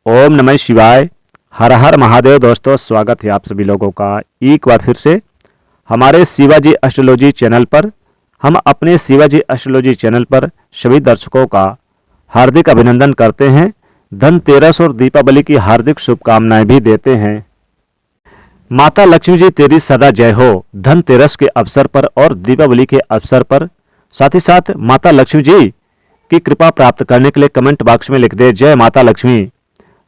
ओम नमः शिवाय। हर हर महादेव। दोस्तों, स्वागत है आप सभी लोगों का एक बार फिर से हमारे शिवाजी एस्ट्रोलॉजी चैनल पर। हम अपने शिवाजी एस्ट्रोलॉजी चैनल पर सभी दर्शकों का हार्दिक अभिनंदन करते हैं। धनतेरस और दीपावली की हार्दिक शुभकामनाएं भी देते हैं। माता लक्ष्मी जी तेरी सदा जय हो। धनतेरस के अवसर पर और दीपावली के अवसर पर साथ ही साथ माता लक्ष्मी जी की कृपा प्राप्त करने के लिए कमेंट बॉक्स में लिख दे जय माता लक्ष्मी,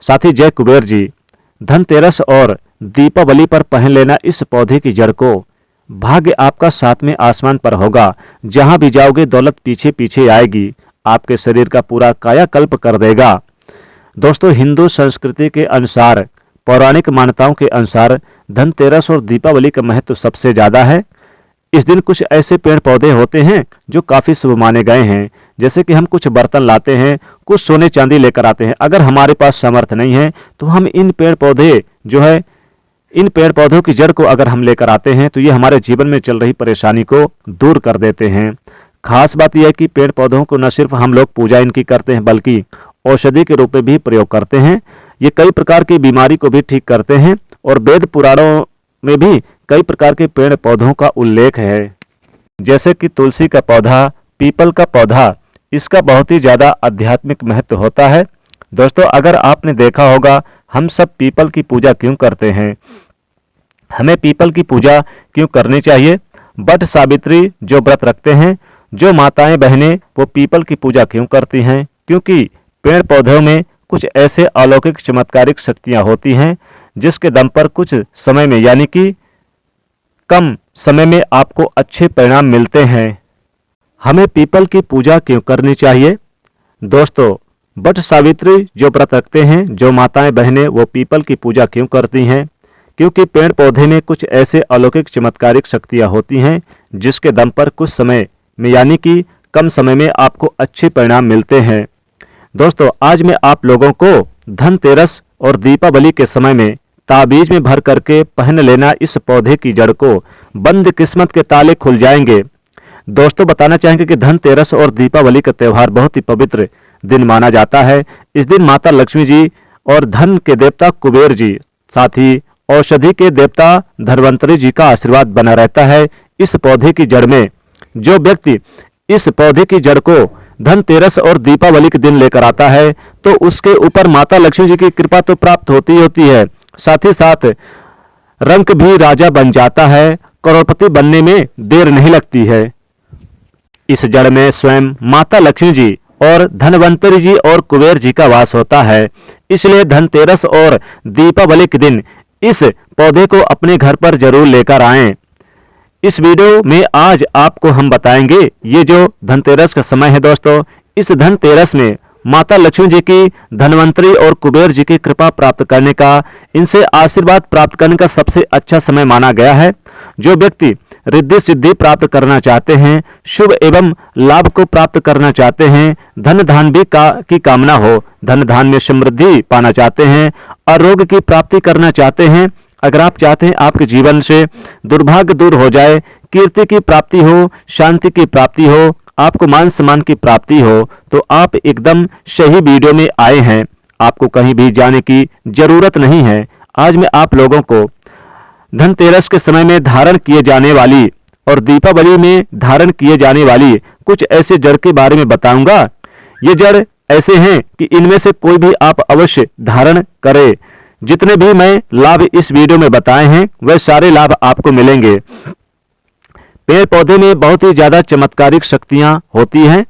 साथ ही जय कुबेर जी। धनतेरस और दीपावली पर पहन लेना इस पौधे की जड़ को। भाग्य आपका सातवें आसमान पर होगा। जहां भी जाओगे दौलत पीछे पीछे आएगी। आपके शरीर का पूरा कायाकल्प कर देगा। दोस्तों, हिंदू संस्कृति के अनुसार, पौराणिक मान्यताओं के अनुसार धनतेरस और दीपावली का महत्व सबसे ज्यादा है। इस दिन कुछ ऐसे पेड़ पौधे होते हैं जो काफी शुभ माने गए हैं। जैसे कि हम कुछ बर्तन लाते हैं, कुछ सोने चांदी लेकर आते हैं। अगर हमारे पास सामर्थ्य नहीं है तो हम इन पेड़ पौधे जो है, इन पेड़ पौधों की जड़ को अगर हम लेकर आते हैं तो ये हमारे जीवन में चल रही परेशानी को दूर कर देते हैं। खास बात यह है कि पेड़ पौधों को न सिर्फ हम लोग पूजा इनकी करते हैं बल्कि औषधि के रूप में भी प्रयोग करते हैं। ये कई प्रकार की बीमारी को भी ठीक करते हैं और वेद पुराणों में भी कई प्रकार के पेड़ पौधों का उल्लेख है। जैसे कि तुलसी का पौधा, पीपल का पौधा, इसका बहुत ही ज्यादा आध्यात्मिक महत्व होता है। दोस्तों, अगर आपने देखा होगा हम सब पीपल की पूजा क्यों करते हैं, हमें पीपल की पूजा क्यों करनी चाहिए। वट सावित्री जो व्रत रखते हैं, जो माताएं बहनें, वो पीपल की पूजा क्यों करती हैं? क्योंकि पेड़ पौधों में कुछ ऐसे अलौकिक चमत्कारिक शक्तियां होती हैं जिसके दम पर कुछ समय में यानी कि कम समय में आपको अच्छे परिणाम मिलते हैं। हमें पीपल की पूजा क्यों करनी चाहिए? दोस्तों, वट सावित्री जो व्रत रखते हैं, जो माताएं बहनें, वो पीपल की पूजा क्यों करती हैं? क्योंकि पेड़ पौधे में कुछ ऐसे अलौकिक चमत्कारिक शक्तियां होती हैं जिसके दम पर कुछ समय में यानी कि कम समय में आपको अच्छे परिणाम मिलते हैं। दोस्तों, आज मैं आप लोगों को धनतेरस और दीपावली के समय में ताबीज में भर करके पहन लेना इस पौधे की जड़ को, बंद किस्मत के ताले खुल जाएंगे। दोस्तों, बताना चाहेंगे कि धनतेरस और दीपावली का त्यौहार बहुत ही पवित्र दिन माना जाता है। इस दिन माता लक्ष्मी जी और धन के देवता कुबेर जी, साथ ही औषधि के देवता धन्वंतरी जी का आशीर्वाद बना रहता है इस पौधे की जड़ में। जो व्यक्ति इस पौधे की जड़ को धनतेरस और दीपावली के दिन लेकर आता है तो उसके ऊपर माता लक्ष्मी जी की कृपा तो प्राप्त होती होती है, साथ ही साथ रंक भी राजा बन जाता है। करोड़पति बनने में देर नहीं लगती है। इस जड़ में स्वयं माता लक्ष्मी जी और धनवंतरी जी और कुबेर जी का वास होता है। इसलिए धनतेरस और दीपावली के दिन इस पौधे को अपने घर पर जरूर लेकर आएं। इस वीडियो में आज आपको हम बताएंगे ये जो धनतेरस का समय है। दोस्तों, इस धनतेरस में माता लक्ष्मी जी की, धनवंतरी और कुबेर जी की कृपा प्राप्त करने का, इनसे आशीर्वाद प्राप्त करने का सबसे अच्छा समय माना गया है। जो व्यक्ति रिद्धि सिद्धि प्राप्त करना चाहते हैं, शुभ एवं लाभ को प्राप्त करना चाहते हैं, धन धान भी की कामना हो, धन धान में समृद्धि पाना चाहते हैं, आरोग्य की प्राप्ति करना चाहते हैं, अगर आप चाहते हैं आपके जीवन से दुर्भाग्य दूर हो जाए, कीर्ति की प्राप्ति हो, शांति की प्राप्ति हो, आपको मान सम्मान की प्राप्ति हो, तो आप एकदम सही वीडियो में आए हैं। आपको कहीं भी जाने की जरूरत नहीं है। आज मैं आप लोगों को धनतेरस के समय में धारण किए जाने वाली और दीपावली में धारण किए जाने वाली कुछ ऐसे जड़ के बारे में बताऊंगा। ये जड़ ऐसे हैं कि इनमें से कोई भी आप अवश्य धारण करें। जितने भी मैं लाभ इस वीडियो में बताए हैं वह सारे लाभ आपको मिलेंगे। पेड़ पौधे में बहुत ही ज्यादा चमत्कारिक शक्तियां होती हैं।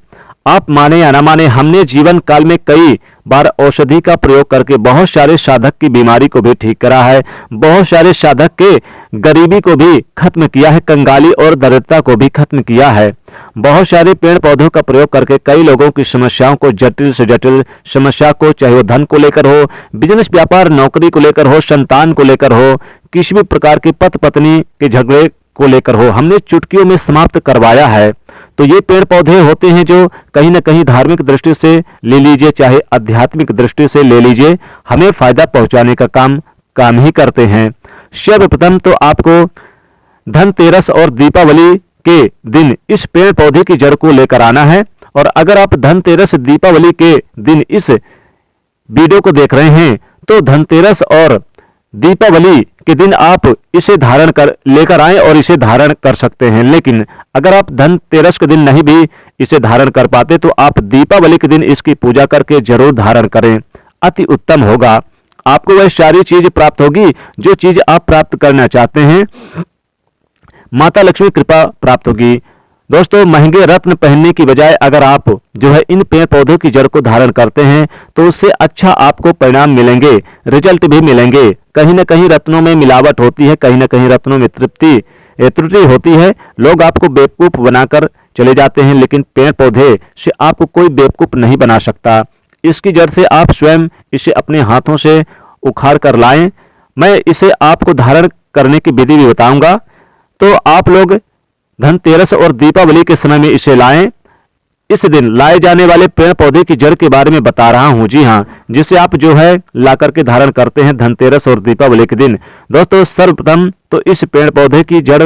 आप माने या ना माने, हमने जीवन काल में कई बार औषधि का प्रयोग करके बहुत सारे साधक की बीमारी को भी ठीक करा है, बहुत सारे साधक के गरीबी को भी खत्म किया है, कंगाली और दरिद्रता को भी खत्म किया है। बहुत सारे पेड़ पौधों का प्रयोग करके कई लोगों की समस्याओं को, जटिल से जटिल समस्या को, चाहे वो धन को लेकर हो, बिजनेस व्यापार नौकरी को लेकर हो, संतान को लेकर हो, किसी भी प्रकार की पति पत्नी के झगड़े को लेकर हो, हमने चुटकियों में समाप्त करवाया है। तो ये पेड़ पौधे होते हैं जो कहीं ना कहीं धार्मिक दृष्टि से ले लीजिए, चाहे आध्यात्मिक दृष्टि से ले लीजिए, हमें फायदा पहुंचाने का काम ही करते हैं। सर्वप्रथम तो आपको धनतेरस और दीपावली के दिन इस पेड़ पौधे की जड़ को लेकर आना है। और अगर आप धनतेरस दीपावली के दिन इस वीडियो को देख रहे हैं तो धनतेरस और दीपावली के दिन आप इसे धारण कर लेकर आएं और इसे धारण कर सकते हैं। लेकिन अगर आप धनतेरस के दिन नहीं भी इसे धारण कर पाते तो आप दीपावली के दिन इसकी पूजा करके जरूर धारण करें, अति उत्तम होगा। आपको वह सारी चीज प्राप्त होगी जो चीज आप प्राप्त करना चाहते हैं, माता लक्ष्मी कृपा प्राप्त होगी। दोस्तों, महंगे रत्न पहनने की बजाय अगर आप जो है इन पेड़ पौधों की जड़ को धारण करते हैं तो उससे अच्छा आपको परिणाम मिलेंगे, रिजल्ट भी मिलेंगे। कहीं ना कहीं रत्नों में मिलावट होती है, कहीं ना कहीं रत्नों में त्रुटि होती है, लोग आपको बेवकूफ बनाकर चले जाते हैं, लेकिन पेड़ पौधे से आपको कोई बेवकूफ नहीं बना सकता। इसकी जड़ से आप स्वयं इसे अपने हाथों से उखाड़ कर लाएं। मैं इसे आपको धारण करने की विधि भी बताऊंगा, तो आप लोग धनतेरस और दीपावली के समय में इसे लाएं। इस दिन लाए जाने वाले पेड़ पौधे की जड़ के बारे में बता रहा हूं, जी हां, जिसे आप जो है ला करके धारण करते हैं धनतेरस और दीपावली के दिन। दोस्तों, सर्वप्रथम तो इस पेड़ पौधे की जड़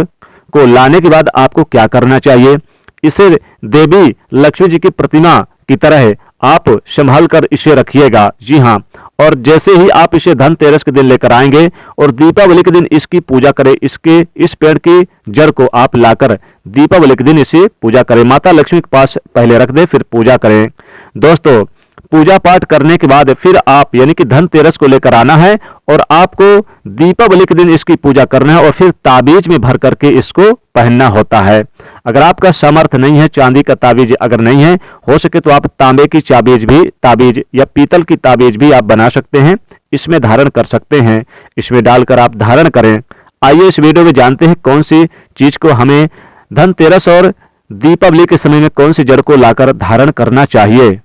को लाने के बाद आपको क्या करना चाहिए, इसे देवी लक्ष्मी जी की प्रतिमा की तरह आप संभाल कर इसे रखिएगा, जी हां। और जैसे ही आप इसे धनतेरस के दिन लेकर आएंगे और दीपावली के दिन इसकी पूजा करें, इस पेड़ की जड़ को आप लाकर दीपावली के दिन इसे पूजा करें, माता लक्ष्मी के पास पहले रख दें, फिर पूजा करें। दोस्तों, पूजा पाठ करने के बाद फिर आप यानी कि धनतेरस को लेकर आना है और आपको दीपावली के दिन इसकी पूजा करना है और फिर ताबीज में भर करके इसको पहनना होता है। अगर आपका सामर्थ्य नहीं है, चांदी का ताबीज अगर नहीं है, हो सके तो आप तांबे की ताबीज या पीतल की ताबीज भी आप बना सकते हैं, इसमें धारण कर सकते हैं, इसमें डालकर आप धारण करें। आइए इस वीडियो में जानते हैं कौन सी चीज को हमें धनतेरस और दीपावली के समय में कौन सी जड़ को लाकर धारण करना चाहिए।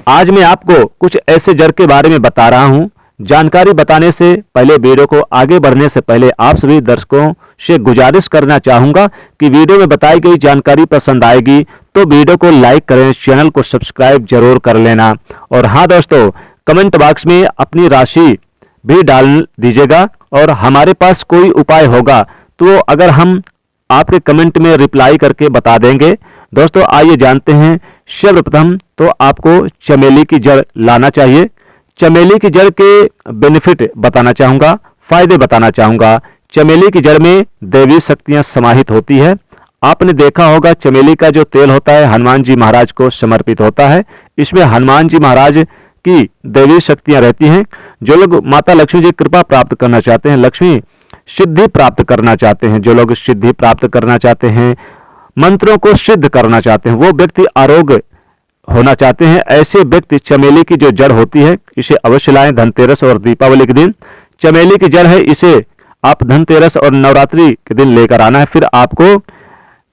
आज मैं आपको कुछ ऐसे जड़ के बारे में बता रहा हूं। जानकारी बताने से पहले, वीडियो को आगे बढ़ने से पहले आप सभी दर्शकों से गुजारिश करना चाहूंगा कि वीडियो में बताई गई जानकारी पसंद आएगी तो वीडियो को लाइक करें, चैनल को सब्सक्राइब जरूर कर लेना। और हाँ दोस्तों, कमेंट बॉक्स में अपनी राशि भी डाल दीजिएगा और हमारे पास कोई उपाय होगा तो अगर हम आपके कमेंट में रिप्लाई करके बता देंगे। दोस्तों, आइए जानते हैं। सर्वप्रथम तो आपको चमेली की जड़ लाना चाहिए। चमेली की जड़ के बेनिफिट बताना चाहूंगा, फायदे बताना चाहूंगा। चमेली की जड़ में दैवी शक्तियां समाहित होती है। आपने देखा होगा चमेली का जो तेल होता है हनुमान जी महाराज को समर्पित होता है। इसमें हनुमान जी महाराज की दैवी शक्तियां रहती हैं। जो लोग माता लक्ष्मी जी कृपा प्राप्त करना चाहते हैं, लक्ष्मी सिद्धि प्राप्त करना चाहते हैं, जो लोग सिद्धि प्राप्त करना चाहते हैं, मंत्रों को सिद्ध करना चाहते हैं, वो व्यक्ति आरोग्य होना चाहते हैं, ऐसे व्यक्ति चमेली की जो जड़ होती है इसे अवश्य लाएं धनतेरस और दीपावली के दिन। चमेली की जड़ है, इसे आप धनतेरस और नवरात्रि के दिन लेकर आना है। फिर आपको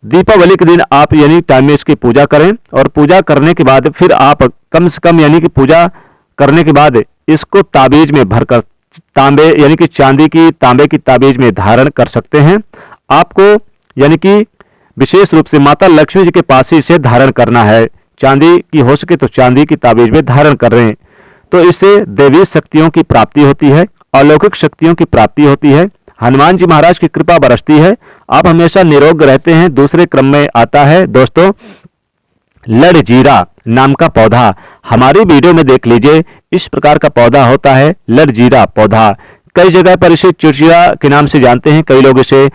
दीपावली के दिन आप यानी टाइम में इसकी पूजा करें और पूजा करने के बाद फिर आप कम से कम यानी कि पूजा करने के बाद इसको ताबीज में भरकर तांबे यानी कि तांबे की ताबीज में धारण कर सकते हैं। आपको यानी कि विशेष रूप से माता लक्ष्मी जी के पास ही इसे धारण करना है। चांदी की हो सके तो चांदी की ताबीज में धारण कर रहे हैं तो इससे देवी शक्तियों की प्राप्ति होती है, अलौकिक शक्तियों की प्राप्ति होती है, हनुमान जी महाराज की कृपा बरसती है, आप हमेशा निरोग रहते हैं। दूसरे क्रम में आता है दोस्तों लड़जीरा नाम का पौधा। हमारी वीडियो में देख लीजिए, इस प्रकार का पौधा होता है लड़जीरा पौधा। कई जगह पर इसे चिड़चिड़ा के नाम से जानते हैं, कई लोग इसे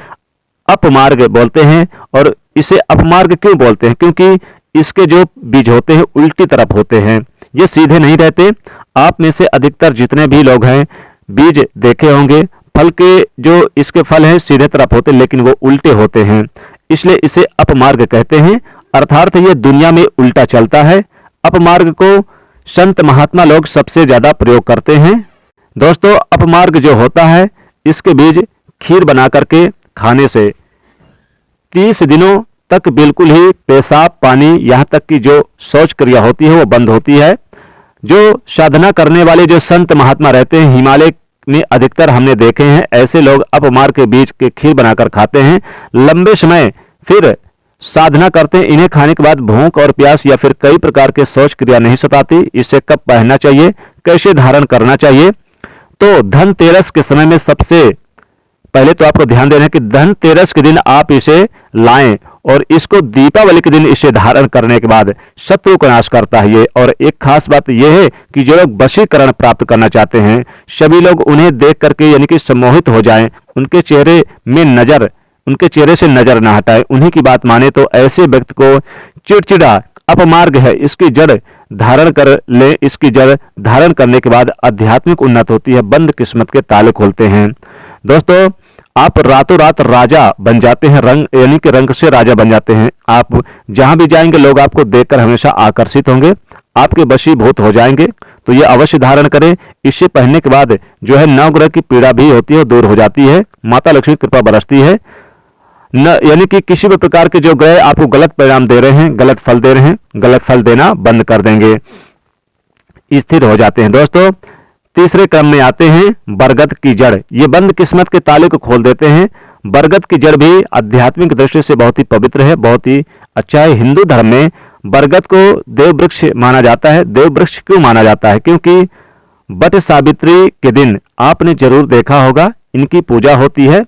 अपमार्ग बोलते हैं। और इसे अपमार्ग क्यों बोलते हैं? क्योंकि इसके जो बीज होते हैं उल्टी तरफ होते हैं, ये सीधे नहीं रहते। आप में से अधिकतर जितने भी लोग हैं बीज देखे होंगे, फल के जो इसके फल हैं सीधे तरफ होते लेकिन वो उल्टे होते हैं, इसलिए इसे अपमार्ग कहते हैं। अर्थात ये दुनिया में उल्टा चलता है। अपमार्ग को संत महात्मा लोग सबसे ज्यादा प्रयोग करते हैं। दोस्तों, अपमार्ग जो होता है इसके बीज खीर बना करके खाने से 30 दिनों तक बिल्कुल ही पेशाब पानी यहाँ तक कि जो शौच क्रिया होती है वो बंद होती है। जो साधना करने वाले जो संत महात्मा रहते हैं हिमालय में अधिकतर हमने देखे हैं, ऐसे लोग अपमार्ग के बीज के खीर बनाकर खाते हैं, लंबे समय फिर साधना करते हैं। इन्हें खाने के बाद भूख और प्यास या फिर कई प्रकार के शौच क्रिया नहीं सताती। इसे कब पहनना चाहिए, कैसे धारण करना चाहिए? तो धनतेरस के समय में सबसे पहले तो आपको ध्यान देना है कि धनतेरस के दिन आप इसे लाएं और इसको दीपावली के दिन इसे धारण करने के बाद शत्रु का नाश करता है ये। और एक खास बात यह है कि जो लोग वशीकरण प्राप्त करना चाहते हैं, सभी लोग उन्हें देख करके यानी कि सम्मोहित हो जाएं, उनके चेहरे से नजर ना हटाए, उन्हीं की बात माने, तो ऐसे व्यक्ति को चिड़चिड़ा अपमार्ग है इसकी जड़ धारण कर ले। इसकी जड़ धारण करने के बाद आध्यात्मिक उन्नत होती है, बंद किस्मत के ताले खोलते हैं। दोस्तों, आप रातों रात राजा बन जाते हैं, रंग यानी कि रंग से राजा बन जाते हैं। आप जहां भी जाएंगे लोग आपको देखकर हमेशा आकर्षित होंगे, आपके वशीभूत हो जाएंगे। तो ये अवश्य धारण करें। इसे पहनने के बाद जो है नवग्रह की पीड़ा भी होती है दूर हो जाती है, माता लक्ष्मी की कृपा बरसती है। न यानी कि किसी भी प्रकार के जो ग्रह आपको गलत परिणाम दे रहे हैं, गलत फल दे रहे हैं, गलत फल देना बंद कर देंगे, स्थिर हो जाते हैं। दोस्तों, तीसरे क्रम में आते हैं बरगद की जड़। ये बंद किस्मत के ताले को खोल देते हैं। बरगद की जड़ भी आध्यात्मिक दृष्टि से बहुत ही पवित्र है, बहुत ही अच्छा है। हिंदू धर्म में बरगद को देव वृक्ष माना जाता है। देव वृक्ष क्यों माना जाता है? क्योंकि वट सावित्री के दिन आपने जरूर देखा होगा इनकी पूजा होती है।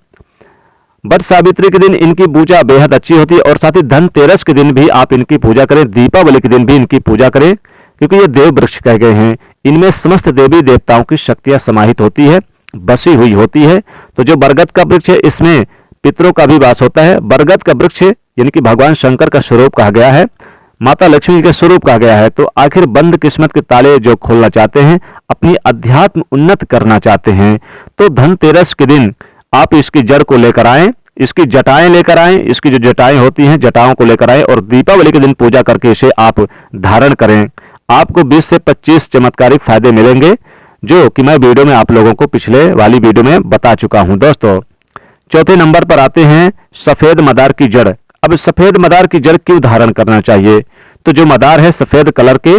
वट सावित्री के दिन इनकी पूजा बेहद अच्छी होती है और साथ ही धनतेरस के दिन भी आप इनकी पूजा करें, दीपावली के दिन भी इनकी पूजा करें, क्योंकि ये देव वृक्ष कहे गए हैं। इनमें समस्त देवी देवताओं की शक्तियां समाहित होती है, बसी हुई होती है। तो जो बरगद का वृक्ष है इसमें पितरों का भी वास होता है। बरगद का वृक्ष यानी कि भगवान शंकर का स्वरूप कहा गया है, माता लक्ष्मी के स्वरूप कहा गया है। तो आखिर बंद किस्मत के ताले जो खोलना चाहते हैं, अपनी अध्यात्म उन्नत करना चाहते हैं, तो धनतेरस के दिन आप इसकी जड़ को लेकर आएं, इसकी जटाएं लेकर आएं, इसकी जो जटाएं होती हैं जटाओं को लेकर आएं और दीपावली के दिन पूजा करके इसे आप धारण करें। आपको 20 से 25 चमत्कारिक फायदे मिलेंगे, जो कि मैं वीडियो में आप लोगों को पिछले वाली वीडियो में बता चुका हूं। दोस्तों, चौथे नंबर पर आते हैं सफेद मदार की जड़। अब सफेद मदार की जड़ क्यों धारण करना चाहिए? तो जो मदार है सफेद कलर के,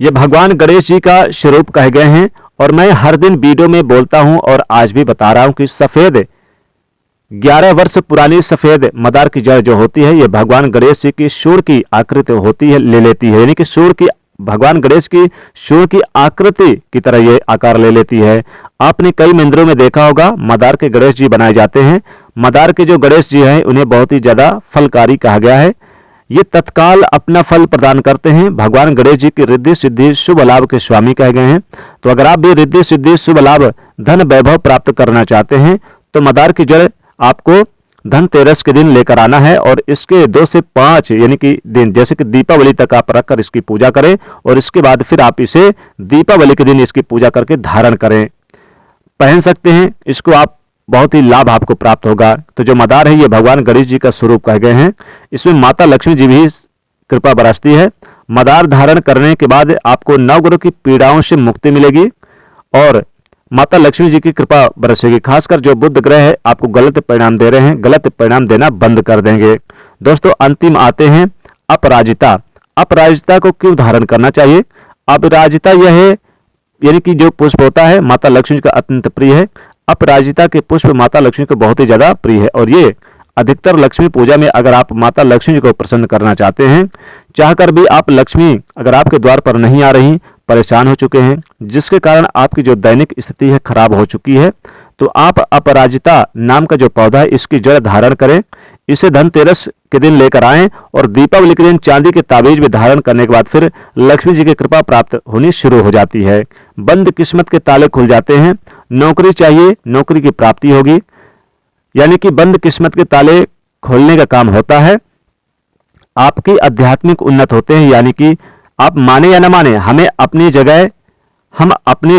ये भगवान गणेश जी का स्वरूप कहे गए हैं। और मैं हर दिन वीडियो में बोलता हूं और आज भी बता रहा हूं कि सफेद 11 वर्ष पुरानी सफेद मदार की जड़ जो होती है, ये भगवान गणेश जी की सूर्य की आकृति होती है, ले लेती है। यानी कि सूर्य की, भगवान गणेश की सूर्य की आकृति की तरह ये आकार ले लेती है। आपने कई मंदिरों में देखा होगा मदार के गणेश जी बनाए जाते हैं। मदार के जो गणेश जी हैं उन्हें बहुत ही ज्यादा फलकारी कहा गया है। ये तत्काल अपना फल प्रदान करते हैं। भगवान गणेश जी की रिद्धि सिद्धि शुभ लाभ के स्वामी कहे गए हैं। तो अगर आप भी रिद्धि सिद्धि शुभ लाभ धन वैभव प्राप्त करना चाहते हैं तो मदार की जड़ आपको धनतेरस के दिन लेकर आना है और इसके 2 से 5 यानी कि दिन, जैसे कि दीपावली तक आप रखकर इसकी पूजा करें और इसके बाद फिर आप इसे दीपावली के दिन इसकी पूजा करके धारण करें, पहन सकते हैं। इसको आप बहुत ही लाभ आपको प्राप्त होगा। तो जो मदार है ये भगवान गणेश जी का स्वरूप कहे गए हैं। इसमें माता लक्ष्मी जी भी कृपा बरसती है। मदार धारण करने के बाद आपको नवग्रह की पीड़ाओं से मुक्ति मिलेगी और माता लक्ष्मी जी की कृपा बरसेगी। खासकर जो बुध ग्रह है आपको गलत परिणाम दे रहे हैं, गलत परिणाम देना बंद कर देंगे। दोस्तों, अंतिम आते हैं अपराजिता। अपराजिता को क्यों धारण करना चाहिए? अपराजिता यह है यानी कि जो पुष्प होता है माता लक्ष्मी का अत्यंत प्रिय है। अपराजिता के पुष्प माता लक्ष्मी को बहुत ही ज्यादा प्रिय है और ये अधिकतर लक्ष्मी पूजा में अगर आप माता लक्ष्मी को प्रसन्न करना चाहते हैं, चाहकर भी आप लक्ष्मी अगर आपके द्वार पर नहीं आ रही, परेशान हो चुके हैं, जिसके कारण आपकी जो दैनिक स्थिति है खराब हो चुकी है, तो आप अपराजिता नाम का जो पौधा है इसकी जड़ धारण करें। इसे धनतेरस के दिन लेकर आएं और दीपावली के दिन चांदी के ताबीज में धारण करने के बाद फिर लक्ष्मी जी की कृपा प्राप्त होनी शुरू हो जाती है। बंद किस्मत के ताले खुल जाते हैं। नौकरी चाहिए, नौकरी की प्राप्ति होगी। यानी कि बंद किस्मत के ताले खोलने का काम होता है। आपकी आध्यात्मिक उन्नत होते हैं। यानी कि आप माने या न माने, हम अपनी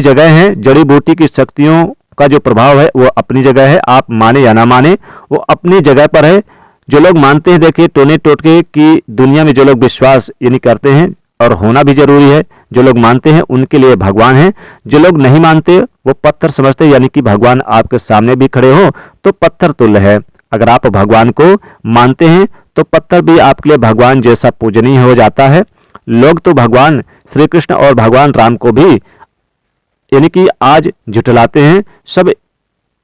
जगह हैं। जड़ी बूटी की शक्तियों का जो प्रभाव है वो अपनी जगह है। आप माने या ना माने, वो अपनी जगह पर है। जो लोग मानते हैं, देखिए टोने टोटके की दुनिया में जो लोग विश्वास यानी करते हैं, और होना भी जरूरी है, जो लोग मानते हैं उनके लिए भगवान है। जो लोग नहीं मानते वो पत्थर समझते, यानी कि भगवान आपके सामने भी खड़े हो तो पत्थर तुल्य है। अगर आप भगवान को मानते हैं तो पत्थर भी आपके लिए भगवान जैसा पूजनीय हो जाता है। लोग तो भगवान श्री कृष्ण और भगवान राम को भी यानी कि आज झुठलाते हैं। सब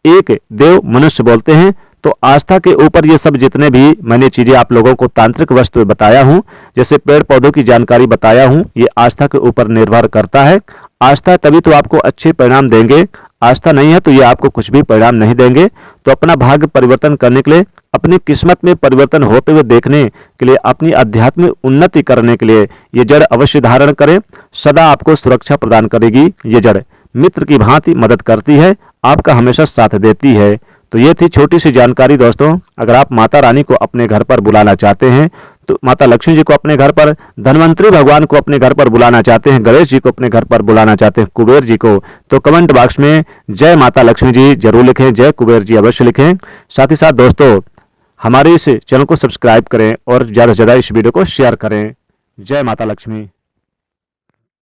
एक देव मनुष्य बोलते हैं। तो आस्था के ऊपर ये सब जितने भी मैंने चीजें आप लोगों को तांत्रिक वस्तु बताया हूं, जैसे पेड़ पौधों की जानकारी बताया हूं, ये आस्था के ऊपर निर्भर करता है। आस्था तभी तो आपको अच्छे परिणाम देंगे। आस्था नहीं है तो ये आपको कुछ भी परिणाम नहीं देंगे। तो अपना भाग्य परिवर्तन करने के लिए, अपनी किस्मत में परिवर्तन होते हुए देखने के लिए, अपनी आध्यात्मिक उन्नति करने के लिए ये जड़ अवश्य धारण करें। सदा आपको सुरक्षा प्रदान करेगी। ये जड़ मित्र की भांति मदद करती है, आपका हमेशा साथ देती है। तो ये थी छोटी सी जानकारी दोस्तों। अगर आप माता रानी को अपने घर पर बुलाना चाहते हैं, तो माता लक्ष्मी जी को अपने घर पर, धनवंतरी भगवान को अपने घर पर बुलाना चाहते हैं, गणेश जी को अपने घर पर बुलाना चाहते हैं, कुबेर जी को, तो कमेंट बॉक्स में जय माता लक्ष्मी जी जरूर लिखें, जय कुबेर जी अवश्य लिखें। साथ ही साथ दोस्तों हमारे इस चैनल को सब्सक्राइब करें और ज़्यादा से ज़्यादा इस वीडियो को शेयर करें। जय माता लक्ष्मी।